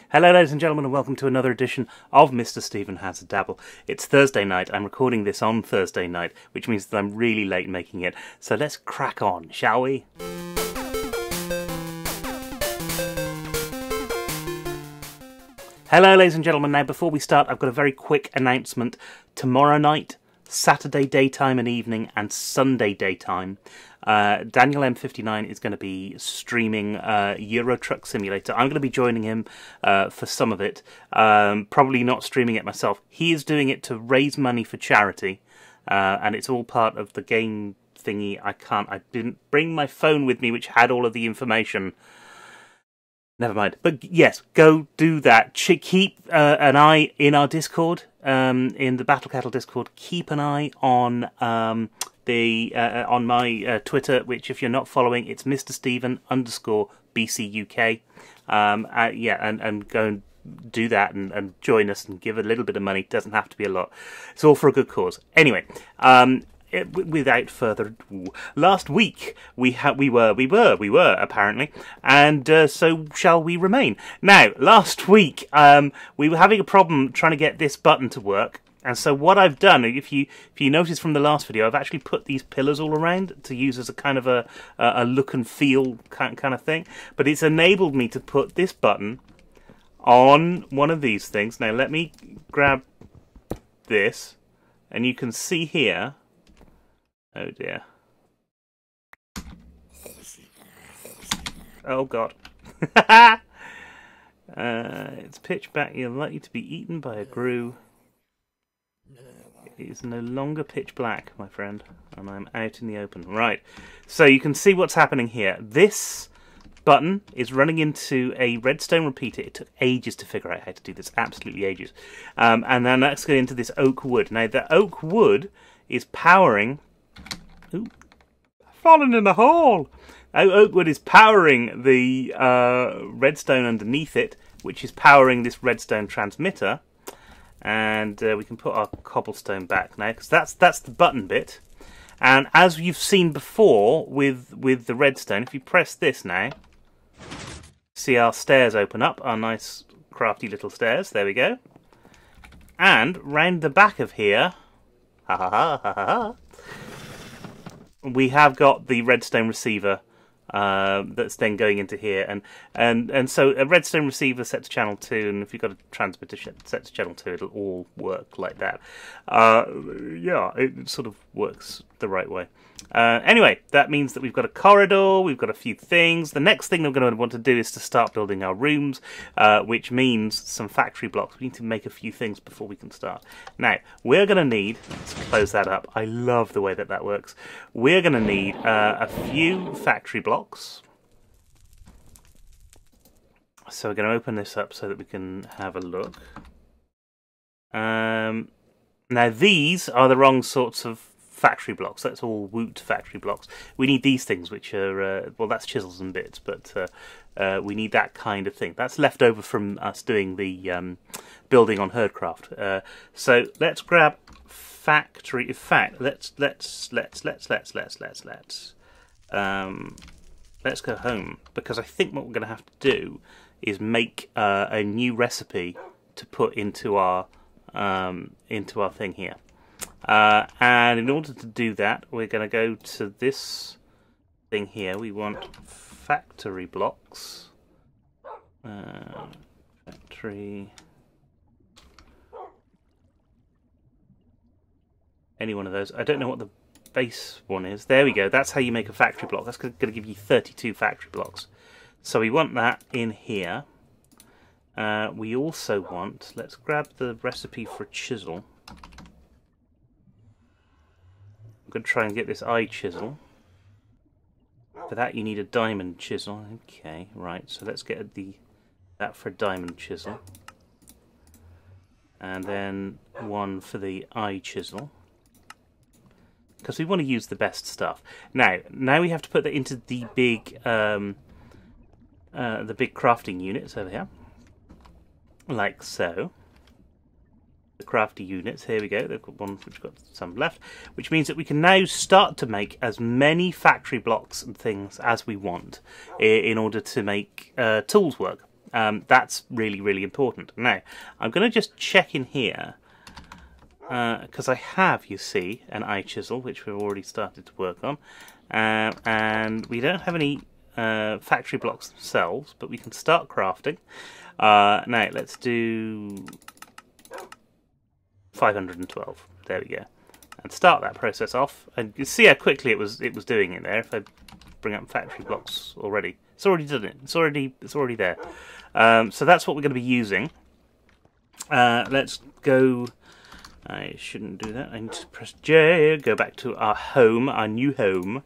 Hello ladies and gentlemen and welcome to another edition of Mr. Stephen Has a Dabble. It's Thursday night, I'm recording this on Thursday night, which means that I'm really late making it, so let's crack on, shall we? Hello ladies and gentlemen, now before we start I've got a very quick announcement. Tomorrow night, Saturday daytime and evening and Sunday daytime, Daniel M59 is going to be streaming Euro Truck Simulator. I'm going to be joining him for some of it, probably not streaming it myself. He is doing it to raise money for charity, and it's all part of the game thingy. I didn't bring my phone with me which had all of the information. Never mind. But yes, go do that. Keep an eye in our Discord, in the Battle Cattle Discord. Keep an eye on on my Twitter, which if you're not following, it's Mr. Stephen _BCUK. Yeah, and go and do that and join us and give a little bit of money. It doesn't have to be a lot. It's all for a good cause. Anyway, without further ado, last week we were apparently, and so shall we remain. Now, last week we were having a problem trying to get this button to work, and so what I've done, if you notice from the last video, I've actually put these pillars all around to use as a kind of a look and feel kind of thing. But it's enabled me to put this button on one of these things. Now let me grab this, and you can see here. Oh dear. Oh god. It's pitch black. You're likely to be eaten by a grue. It is no longer pitch black, my friend, and I'm out in the open. Right, so you can see what's happening here. This button is running into a redstone repeater. It took ages to figure out how to do this, absolutely ages. And then that's going into this oak wood. Now, the oak wood is powering... Ooh, fallen in the hole! Oak wood is powering the redstone underneath it, which is powering this redstone transmitter. And we can put our cobblestone back now, because that's the button bit. And as you've seen before with the redstone, if you press this now, see our stairs open up, our nice crafty little stairs. There we go. And round the back of here, we have got the redstone receiver that's then going into here, and so a redstone receiver set to channel 2, and if you've got a transmitter set to channel 2, it'll all work like that. Yeah, it sort of works the right way. Anyway, that means that we've got a corridor, we've got a few things. The next thing that we're going to want to do is to start building our rooms, which means some factory blocks. We need to make a few things before we can start. Now, we're going to need, let's close that up. I love the way that works. We're going to need a few factory blocks. So we're going to open this up so that we can have a look. Now, these are the wrong sorts of factory blocks. That's all woot factory blocks. We need these things, which are well, that's chisels and bits, but we need that kind of thing. That's left over from us doing the building on Herdcraft. So let's grab factory. In fact, let's go home, because I think what we're going to have to do is make a new recipe to put into our thing here. And in order to do that, we're going to go to this thing here. We want factory blocks. Factory. Any one of those. I don't know what the base one is. There we go. That's how you make a factory block. That's going to give you 32 factory blocks. So we want that in here. We also want... Let's grab the recipe for a chisel. I'm going to try and get this eye chisel. For that you need a diamond chisel. Okay, right, so let's get that for a diamond chisel. And then one for the eye chisel. Because we want to use the best stuff. Now we have to put that into the big crafting units over here. Like so. The crafty units, here we go, they've got one which got some left, which means that we can now start to make as many factory blocks and things as we want in order to make tools work. That's really, really important. Now, I'm going to just check in here, because I have, you see, an eye chisel, which we've already started to work on, and we don't have any factory blocks themselves, but we can start crafting. Now, let's do 512. There we go. And start that process off. And you see how quickly it was doing it there. If I bring up factory blocks already, it's already done it. It's already there. So that's what we're going to be using. Let's go. I shouldn't do that. I need to press J. Go back to our home, our new home,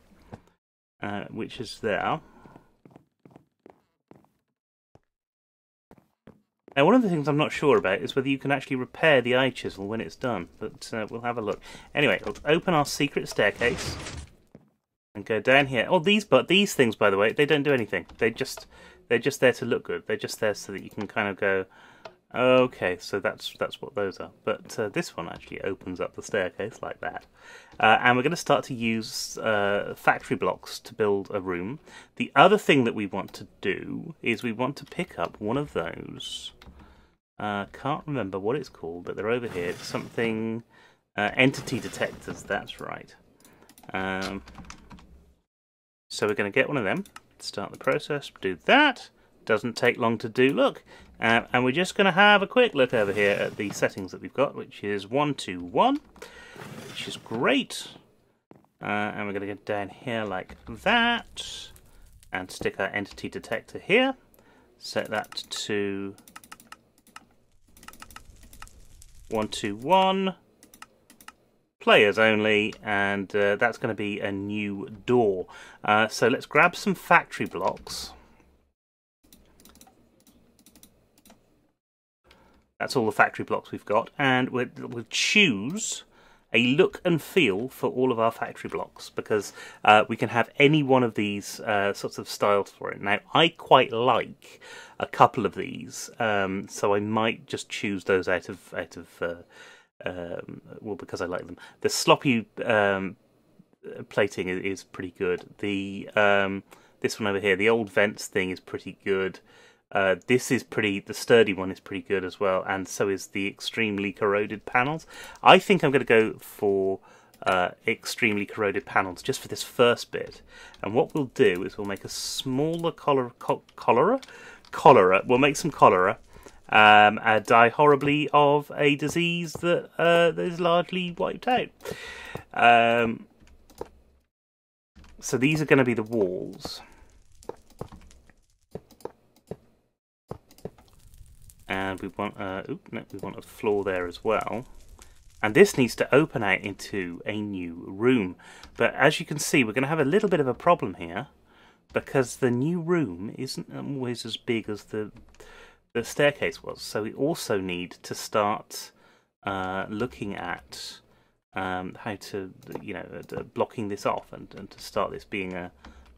which is there. Now, one of the things I'm not sure about is whether you can actually repair the eye chisel when it's done, but we'll have a look. Anyway, let's open our secret staircase and go down here. Oh, these things, by the way, they don't do anything. They're just there to look good. They're just there so that you can kind of go, okay, so that's what those are. But this one actually opens up the staircase like that. And we're going to start to use factory blocks to build a room. The other thing that we want to do is we want to pick up one of those. Can't remember what it's called, but they're over here. It's something entity detectors. That's right. So we're going to get one of them. Start the process. Do that. Doesn't take long to do. Look. And we're just going to have a quick look over here at the settings that we've got, which is 121, which is great. And we're going to go down here like that, and stick our entity detector here. Set that to 121, players only, and that's going to be a new door. So let's grab some factory blocks. That's all the factory blocks we've got, and we'll choose a look and feel for all of our factory blocks, because we can have any one of these sorts of styles for it. Now, I quite like a couple of these, so I might just choose those out of well, because I like them. The sloppy plating is pretty good. The this one over here, the old vents thing, is pretty good. This is the sturdy one is pretty good as well, and so is the extremely corroded panels. I think I'm going to go for extremely corroded panels just for this first bit. And what we'll do is we'll make a smaller cholera. We'll make some cholera, die horribly of a disease that is largely wiped out. So these are going to be the walls. And we want we want a floor there as well. And this needs to open out into a new room. But as you can see, we're going to have a little bit of a problem here, because the new room isn't always as big as the staircase was. So we also need to start looking at how to, blocking this off and to start this being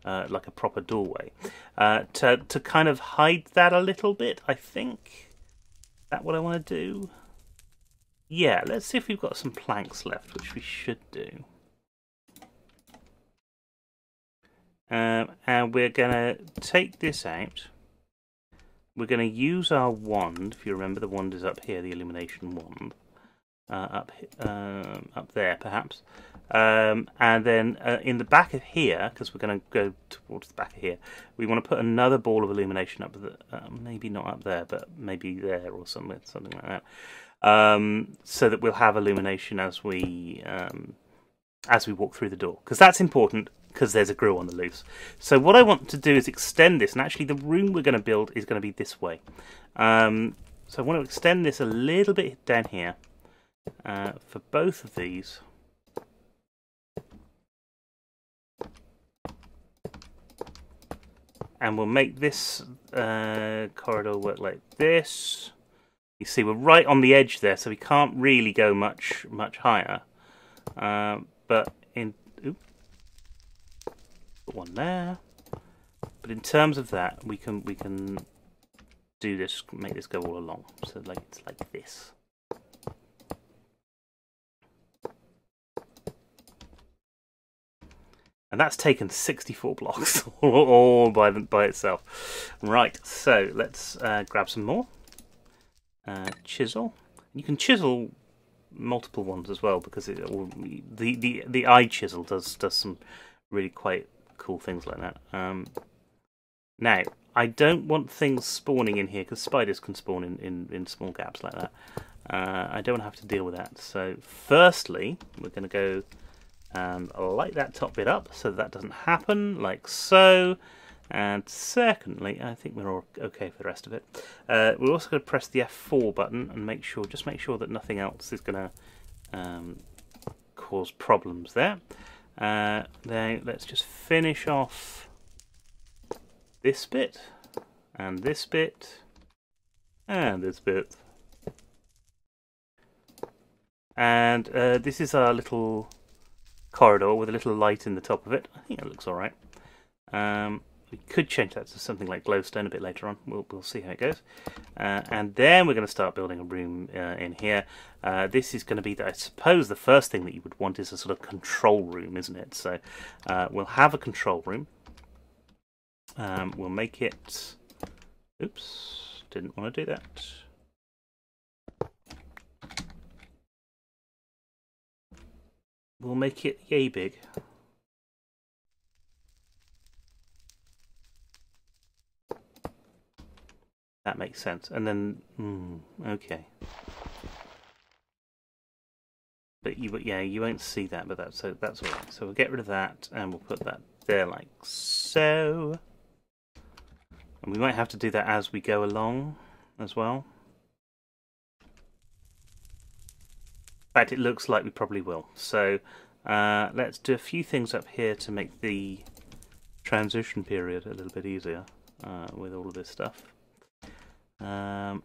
like a proper doorway. To kind of hide that a little bit, I think. Is that what I want to do? Yeah, let's see if we've got some planks left, which we should do. And we're going to take this out. We're going to use our wand. If you remember, the wand is up here, the illumination wand. Up there, perhaps. And then in the back of here, because we're going to go towards the back of here, we want to put another ball of illumination up maybe not up there, but maybe there or something like that, so that we'll have illumination as we walk through the door, because that's important, because there's a grill on the loose. So what I want to do is extend this, and actually the room we're going to build is going to be this way. So I want to extend this a little bit down here for both of these. And we'll make this corridor work like this. You see, we're right on the edge there, so we can't really go much higher. But put one there. But in terms of that, we can do this, make this go all along. So it's like this. And that's taken 64 blocks all by itself. Right, so let's grab some more. Chisel. You can chisel multiple ones as well, because the eye chisel does some really quite cool things like that. Now, I don't want things spawning in here, because spiders can spawn in small gaps like that. I don't have to deal with that. So firstly, we're going to go and light that top bit up so that doesn't happen, like so. And secondly, I think we're all okay for the rest of it. We're also going to press the F4 button and just make sure that nothing else is going to cause problems there. Then let's just finish off this bit, and this bit, and this bit. And this is our little corridor with a little light in the top of it. I think it looks alright. We could change that to something like glowstone a bit later on. We'll see how it goes. And then we're going to start building a room in here. This is going to be, I suppose, the first thing that you would want is a sort of control room, isn't it? So we'll have a control room. We'll make it... Oops, didn't want to do that. We'll make it yay big. That makes sense. And then, okay. But you won't see that, but that's all right. So we'll get rid of that, and we'll put that there like so. And we might have to do that as we go along as well. In fact, it looks like we probably will. So let's do a few things up here to make the transition period a little bit easier with all of this stuff. And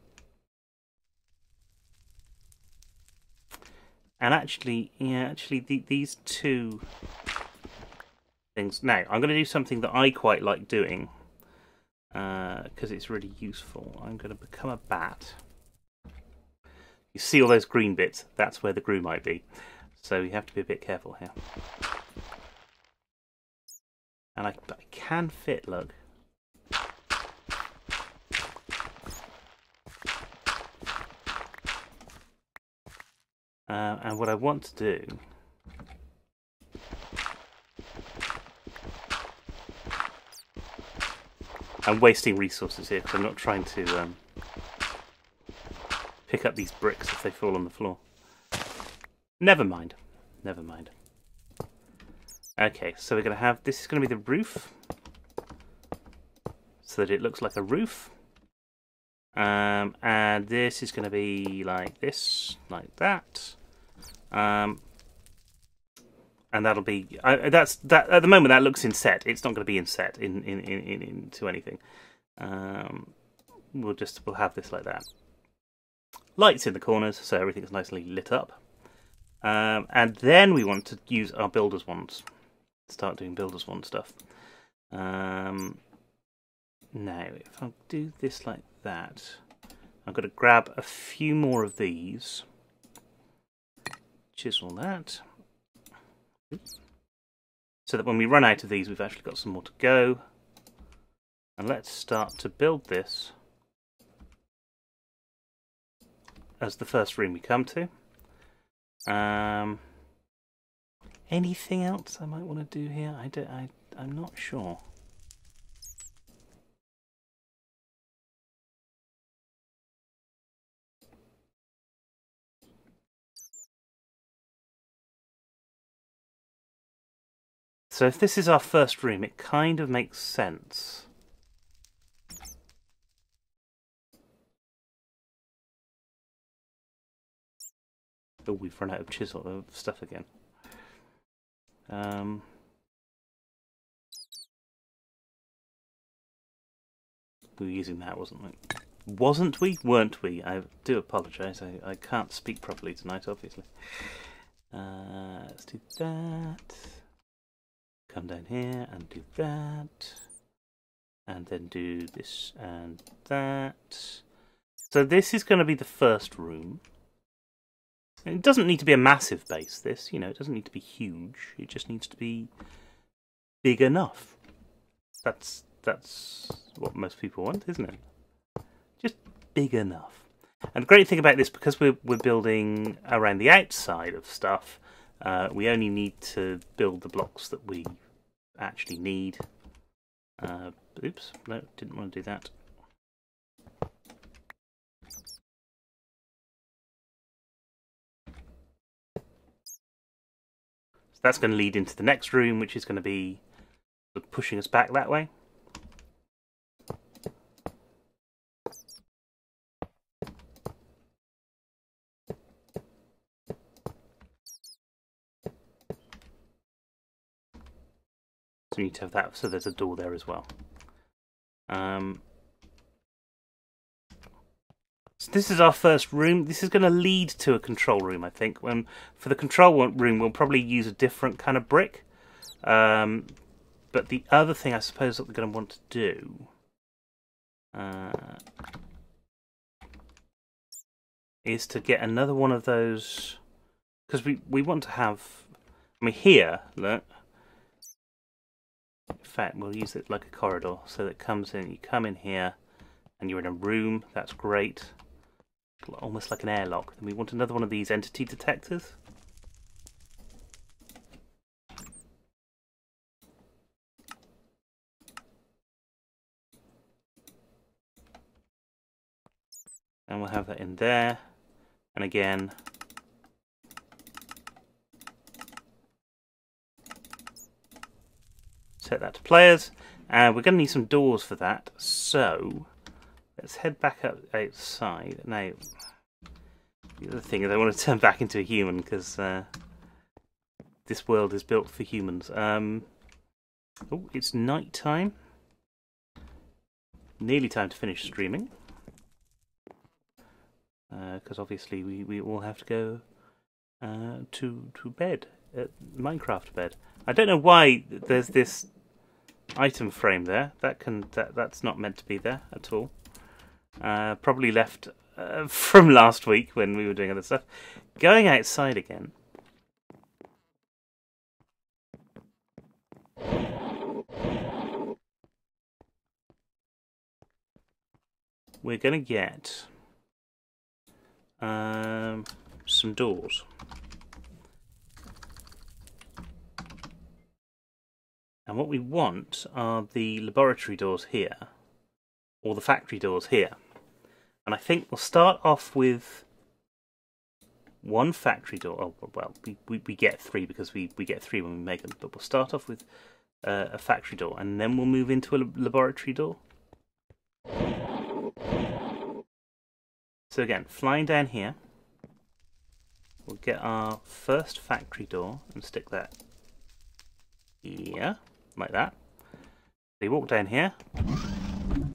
actually, these two things. Now, I'm going to do something that I quite like doing because it's really useful. I'm going to become a bat. You see all those green bits? That's where the glue might be. So you have to be a bit careful here. And I can fit, look. And what I want to do I'm wasting resources here because I'm not trying to pick up these bricks if they fall on the floor. Never mind. Never mind. Okay, so we're going to have... This is going to be the roof. So that it looks like a roof. And this is going to be like this, like that. And that'll be... that's at the moment that looks inset. It's not going to be inset into anything. We'll have this like that. Lights in the corners, so everything's nicely lit up. And then we want to use our builder's wands. Start doing builder's wand stuff. Now, if I do this like that, I'm going to grab a few more of these. Chisel that. So that when we run out of these, we've actually got some more to go. And let's start to build this as the first room we come to. Anything else I might want to do here? I'm not sure. So if this is our first room, it kind of makes sense. Oh, we've run out of chisel of stuff again. We were using that, wasn't we? Wasn't we? Weren't we? I do apologise. I can't speak properly tonight, obviously. Let's do that. Come down here and do that. And then do this and that. So this is going to be the first room. It doesn't need to be a massive base, this. You know, it doesn't need to be huge. It just needs to be big enough. That's what most people want, isn't it? Just big enough. And the great thing about this, because we're building around the outside of stuff, we only need to build the blocks that we actually need. Oops, no, didn't want to do that. So that's going to lead into the next room, which is going to be pushing us back that way. So we need to have that, so there's a door there as well. So this is our first room. This is going to lead to a control room, I think. For the control room, we'll probably use a different kind of brick. But the other thing I suppose that we're going to want to do is to get another one of those, because we want to have, I mean, here, look. In fact, we'll use it like a corridor, so that it comes in, you come in here, and you're in a room. That's great. Almost like an airlock. And we want another one of these entity detectors. And we'll have that in there. And again, set that to players. And we're going to need some doors for that. So let's head back up outside. Now, the other thing is I want to turn back into a human, because this world is built for humans. Oh, it's night time. Nearly time to finish streaming. Because obviously we all have to go to bed, Minecraft bed. I don't know why there's this item frame there. That's not meant to be there at all. Probably left from last week when we were doing other stuff. Going outside again. We're going to get some doors. And what we want are the laboratory doors here, or the factory doors here. And I think we'll start off with one factory door. Oh, well, we get three because we get three when we make them. But we'll start off with a factory door, and then we'll move into a laboratory door. So again, flying down here, we'll get our first factory door and stick that here, like that. So you walk down here, and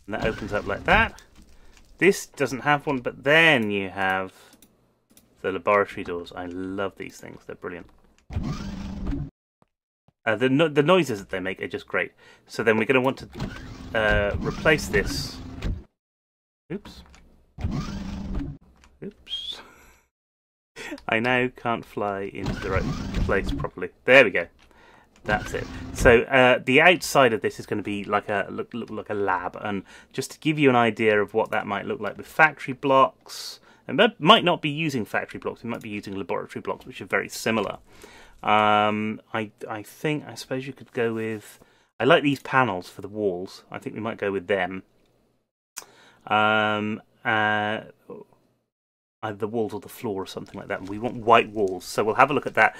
that opens up like that. This doesn't have one, but then you have the laboratory doors. I love these things, they're brilliant. The noises that they make are just great. So then we're going to want to replace this. Oops. Oops. I now can't fly into the right place properly. There we go. That's it. So the outside of this is going to be like a look like a lab, and just to give you an idea of what that might look like with factory blocks. And that might not be using factory blocks. We might be using laboratory blocks, which are very similar. I suppose you could go with. I like these panels for the walls. I think we might go with them. Either the walls or the floor or something like that. And we want white walls, so we'll have a look at that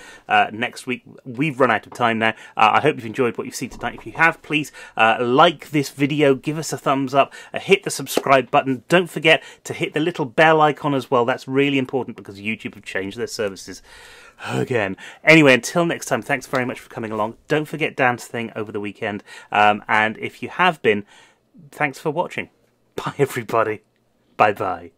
next week. We've run out of time now. I hope you've enjoyed what you've seen tonight. If you have, please like this video, give us a thumbs up, hit the subscribe button. Don't forget to hit the little bell icon as well. That's really important because YouTube have changed their services again. Anyway, until next time, thanks very much for coming along. Don't forget Dan's thing over the weekend. And if you have been, thanks for watching. Bye, everybody. Bye-bye.